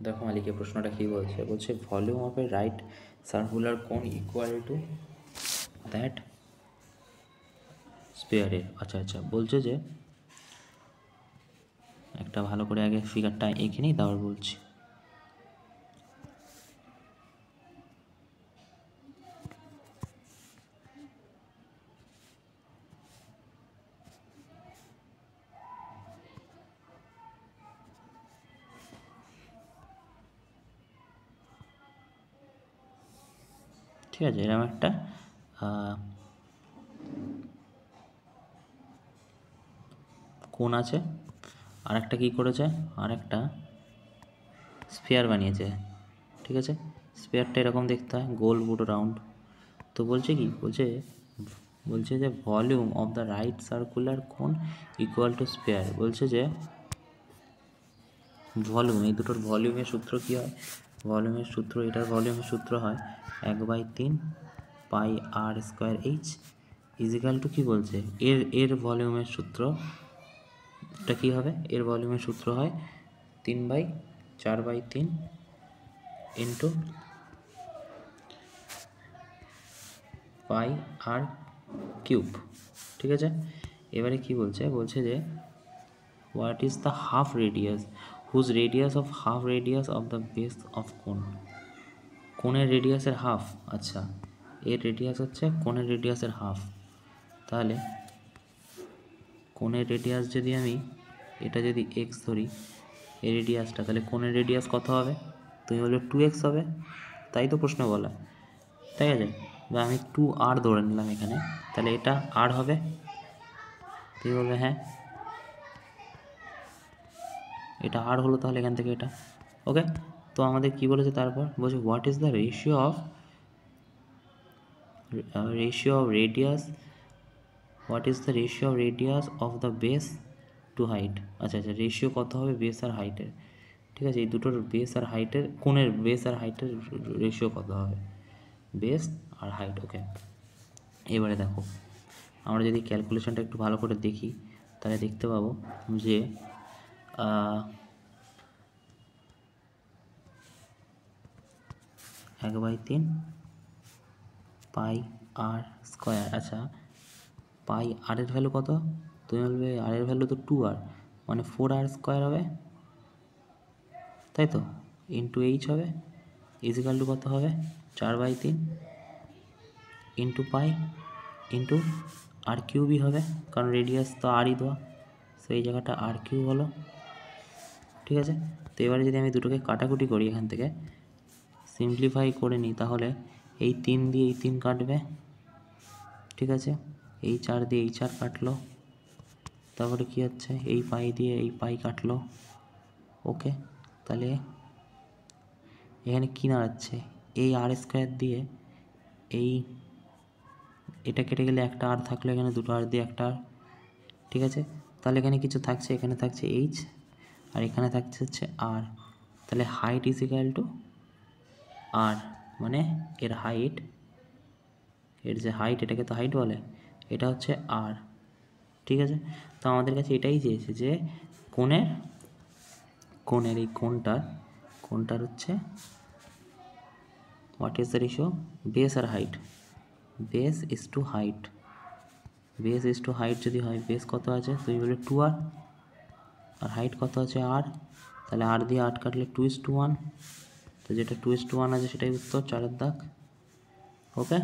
দেখো মালিকে প্রশ্নটা কী বলছে, বলছে volume of A right circular কোন ইকুয়াল টু দ্যাট স্পেয়ারের। আচ্ছা বলছে যে একটা ভালো করে আগে ফিগারটা এঁকে নিই তারপর বলছি। ঠিক আছে, এরকম একটা কোণ আছে, আর একটা কী করেছে, আর একটা স্ফিয়ার বানিয়েছে। ঠিক আছে, স্ফিয়ারটা এরকম দেখতে হয়, গোল পুরো রাউন্ড। তো বলছে কি, বলছে যে volume of the right circular কোন ইকুয়াল টু স্পেয়ার। বলছে যে ভলিউম, এই দুটোর ভলিউমের সূত্র কী হয়, ভলিউমের সূত্র, এটার ভলিউমের সূত্র হয় 1/3 পাই আর স্কোয়ার এইচ ইজিক্যাল টু, কী বলছে, এর ভলিউমের সূত্রটা কী হবে, এর ভলিউমের সূত্র হয় 3/4/3 ইন্টু পাই আর কিউব। ঠিক আছে, এবারে কি বলছে, বলছে যে what is the half radius whose radius of half radius of the base of cone. কোণের রেডিয়াসের হাফ, আচ্ছা এর রেডিয়াস হচ্ছে কোণের রেডিয়াসের হাফ। তাহলে কোণের রেডিয়াস যদি আমি এটা যদি এক্স ধরি এই রেডিয়াসটা, তাহলে কোণের রেডিয়াস কত হবে, তুমি বলবে 2x হবে, তাই তো প্রশ্ন বলা। ঠিক আছে, বা আমি 2r ধরে নিলাম এখানে, তাহলে এটা r হবে, তুমি বলবে হ্যাঁ এটা r হলো, তাহলে এখান থেকে এটা ওকে। তো আমাদের কি বলেছে তারপর, বলছে what is the ratio of radius, what is the ratio of radius of the base to height. আচ্ছা রেশিও কত হবে বেস আর হাইটের। ঠিক আছে, এই দুটোর বেস আর হাইটের, কোণের বেস আর হাইটের রেশিও কত হবে, বেস আর হাইট। ওকে, এবারে দেখো আমরা যদি ক্যালকুলেশনটা একটু ভালো করে দেখি তাহলে দেখতে পাবো যে 1/3 পাই আর স্কোয়ার। আচ্ছা পাই আর এর ভ্যালু কত, তুমি বলবে আর এর ভ্যালু তো 2r, মানে 4r স্কোয়ার হবে, তাই তো, ইন্টু এইচ হবে, ইজিক্যাল টু কত হবে 4/3 ইন্টু পাই ইন্টু আর কিউবই হবে, কারণ রেডিয়াস তো আরই দেওয়া, সো এই জায়গাটা আর কিউব হলো। ঠিক আছে, তো এবারে যদি আমি দুটোকে কাটাকুটি করি, এখান থেকে সিম্পলিফাই করে নিই, তাহলে এই 3 দিয়ে এই 3 কাটবে। ঠিক আছে, এই 4 দিয়ে এই 4 কাটলো, তারপরে কি হচ্ছে এই পাই দিয়ে এই পাই কাটলো। ওকে, তাহলে এখানে কী দাঁড়াচ্ছে, এই আর স্কোয়ার দিয়ে এই এটা কেটে গেলে একটা আর থাকলো, এখানে দুটো আর দিয়ে একটা আর। ঠিক আছে, তাহলে এখানে কিছু থাকছে, এখানে থাকছে এইচ আর এখানে থাকছে হচ্ছে আর, তাহলে হাইট ইজ ইকুয়াল টু আর, মানে এর হাইট, এর যে হাইট এটাকে তো হাইট বলে, এটা হচ্ছে আর। ঠিক আছে, তো আমাদের কাছে এটাই চেয়েছে যে কোণের এই কোণটার হচ্ছে what is the ratio base আর height, base is to height, base is to height যদি হয়, বেস কত আছে তুমি বলে 2r, আর হাইট কত আছে r, তাহলে r দিয়ে 8 কাটলে 2:1, তো যেটা 2:1 আছে সেটাই উত্তর, 4 দাগ। ওকে।